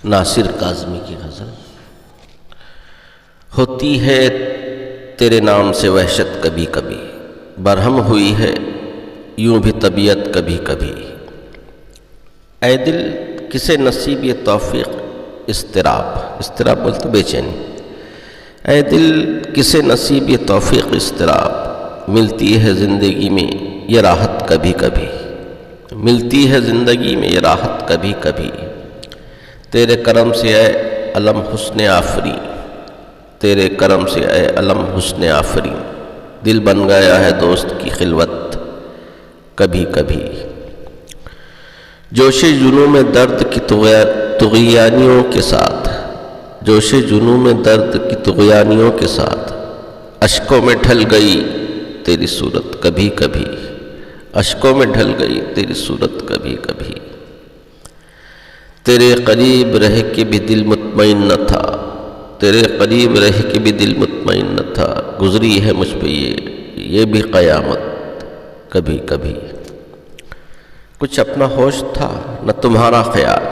ناصر کاظمی کی غزل۔ ہوتی ہے تیرے نام سے وحشت کبھی کبھی، برہم ہوئی ہے یوں بھی طبیعت کبھی کبھی۔ اے دل کسے نصیب یہ توفیق اضطراب بولتے بے چینی۔ اے دل کسے نصیب یہ توفیق اضطراب، ملتی ہے زندگی میں یہ راحت کبھی کبھی، ملتی ہے زندگی میں یہ راحت کبھی کبھی۔ تیرے کرم سے اے علم حسن آفری، تیرے کرم سے اے علم حسن آفری، دل بن گیا ہے دوست کی خلوت کبھی کبھی۔ جوش جنوں میں درد کی طغیانیوں کے ساتھ، جوش جنوں میں درد کی طغیانیوں کے ساتھ، اشکوں میں ڈھل گئی تیری صورت کبھی کبھی، اشکوں میں ڈھل گئی تیری صورت کبھی کبھی۔ تیرے قریب رہ کے بھی دل مطمئن نہ تھا، تیرے قریب رہ کے بھی دل مطمئن نہ تھا، گزری ہے مجھ پہ یہ بھی قیامت کبھی کبھی۔ کچھ اپنا ہوش تھا نہ تمہارا خیال،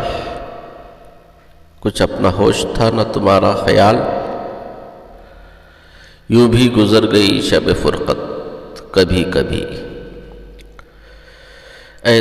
کچھ اپنا ہوش تھا نہ تمہارا خیال، یوں بھی گزر گئی شب فرقت کبھی کبھی۔ اے